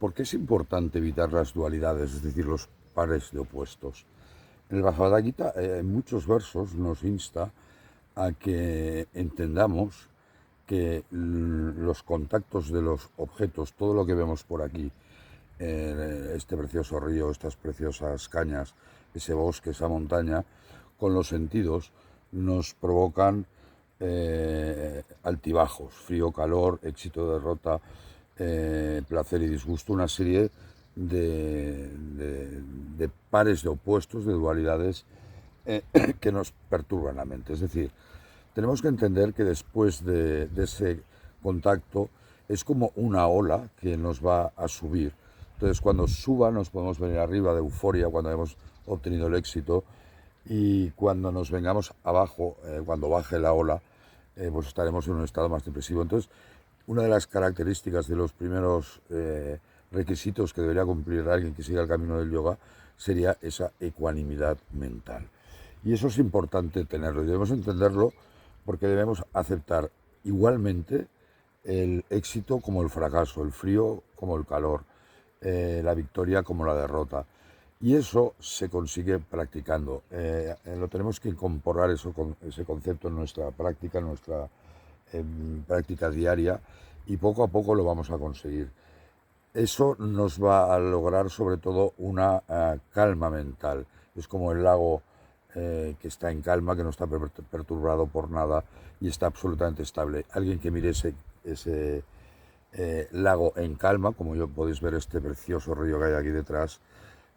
¿Por qué es importante evitar las dualidades, es decir, los pares de opuestos? El Bhagavad Gita en muchos versos nos insta a que entendamos que los contactos de los objetos, todo lo que vemos por aquí, este precioso río, estas preciosas cañas, ese bosque, esa montaña, con los sentidos nos provocan altibajos, frío, calor, éxito, derrota, placer y disgusto, una serie de pares de opuestos, de dualidades que nos perturban la mente. Es decir, tenemos que entender que después de ese contacto es como una ola que nos va a subir. Entonces, cuando suba nos podemos venir arriba de euforia, cuando hemos obtenido el éxito, y cuando nos vengamos abajo, cuando baje la ola, pues estaremos en un estado más depresivo. Entonces, una de las características de los primeros requisitos que debería cumplir alguien que siga el camino del yoga sería esa ecuanimidad mental. Y eso es importante tenerlo y debemos entenderlo porque debemos aceptar igualmente el éxito como el fracaso, el frío como el calor, la victoria como la derrota. Y eso se consigue practicando. Lo tenemos que incorporar ese concepto en nuestra práctica, en nuestra práctica diaria, y poco a poco lo vamos a conseguir. Eso nos va a lograr sobre todo una calma mental. Es como el lago que está en calma, que no está perturbado por nada y está absolutamente estable. Alguien que mire ese lago en calma, como yo podéis ver este precioso río que hay aquí detrás,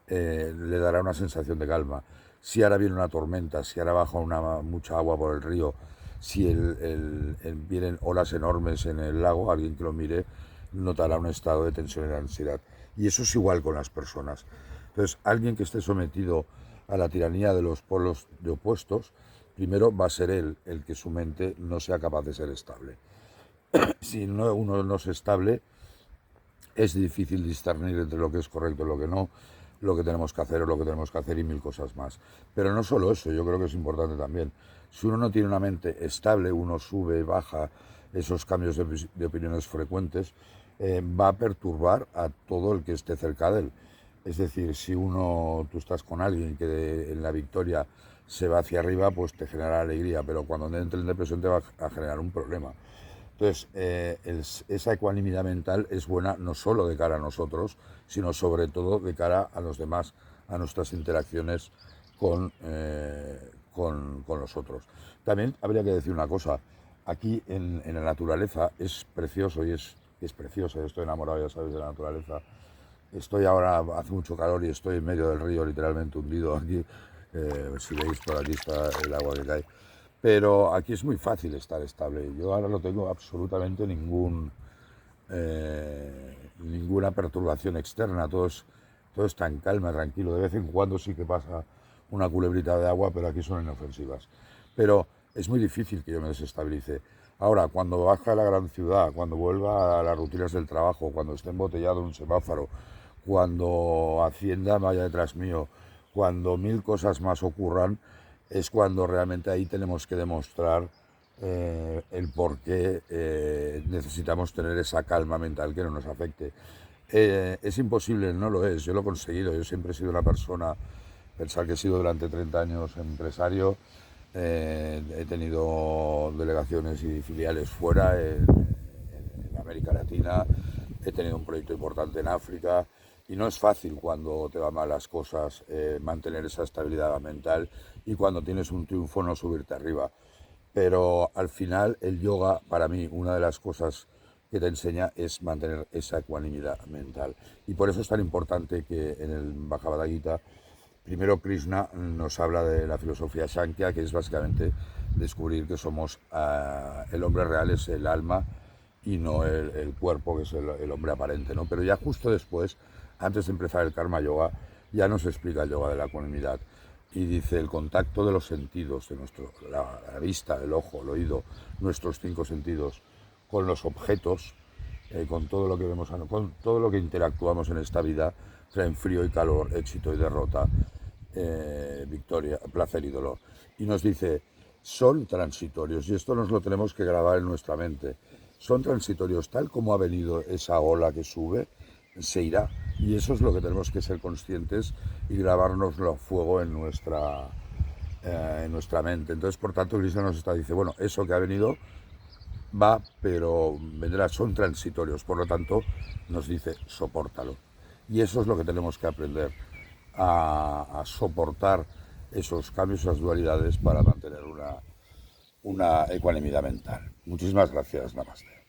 le dará una sensación de calma. Si ahora viene una tormenta, si ahora baja mucha agua por el río, si vienen olas enormes en el lago, alguien que lo mire notará un estado de tensión y de ansiedad. Y eso es igual con las personas. Entonces, alguien que esté sometido a la tiranía de los polos de opuestos, primero va a ser él el que su mente no sea capaz de ser estable. Si uno no es estable, es difícil discernir entre lo que es correcto y lo que no, lo que tenemos que hacer o lo que tenemos que hacer y mil cosas más. Pero no solo eso, yo creo que es importante también. Si uno no tiene una mente estable, uno sube, baja, esos cambios de opiniones frecuentes, va a perturbar a todo el que esté cerca de él. Es decir, si tú estás con alguien que en la victoria se va hacia arriba, pues te genera alegría, pero cuando entre en depresión te va a generar un problema. Entonces, esa ecuanimidad mental es buena no solo de cara a nosotros, sino sobre todo de cara a los demás, a nuestras interacciones con los otros. También habría que decir una cosa, aquí en la naturaleza es precioso y es precioso, yo estoy enamorado, ya sabéis, de la naturaleza. Estoy ahora, hace mucho calor y estoy en medio del río, literalmente hundido aquí. Si veis, por aquí está el agua que cae. Pero aquí es muy fácil estar estable. Yo ahora no tengo absolutamente ninguna perturbación externa. Todo está en calma, tranquilo. De vez en cuando sí que pasa una culebrita de agua, pero aquí son inofensivas. Pero es muy difícil que yo me desestabilice. Ahora, cuando baja a la gran ciudad, cuando vuelva a las rutinas del trabajo, cuando esté embotellado en un semáforo, cuando Hacienda vaya detrás mío, cuando mil cosas más ocurran, es cuando realmente ahí tenemos que demostrar el por qué necesitamos tener esa calma mental que no nos afecte. Es imposible, no lo es, yo lo he conseguido, yo siempre he sido una persona, pensar que he sido durante 30 años empresario, he tenido delegaciones y filiales fuera, en América Latina, he tenido un proyecto importante en África, y no es fácil cuando te van mal las cosas mantener esa estabilidad mental y cuando tienes un triunfo no subirte arriba. Pero al final el yoga, para mí, una de las cosas que te enseña es mantener esa ecuanimidad mental. Y por eso es tan importante que en el Bhagavad Gita, primero Krishna nos habla de la filosofía Sankhya, que es básicamente descubrir que somos, el hombre real es el alma y no el cuerpo, que es el hombre aparente, ¿no? Pero ya justo después, antes de empezar el Karma Yoga, ya nos explica el yoga de la ecuanimidad y dice el contacto de los sentidos, de la vista, el ojo, el oído, nuestros cinco sentidos, con los objetos, con todo lo que vemos, con todo lo que interactuamos en esta vida, traen frío y calor, éxito y derrota, victoria, placer y dolor. Y nos dice, son transitorios, y esto nos lo tenemos que grabar en nuestra mente. Son transitorios, tal como ha venido esa ola que sube, se irá. Y eso es lo que tenemos que ser conscientes y grabárnoslo a fuego en nuestra mente. Entonces, por tanto, Krishna nos dice, bueno, eso que ha venido va, pero vendrá, son transitorios, por lo tanto, nos dice, sopórtalo. Y eso es lo que tenemos que aprender, a soportar esos cambios, esas dualidades para mantener una ecuanimidad mental. Muchísimas gracias, Namaste.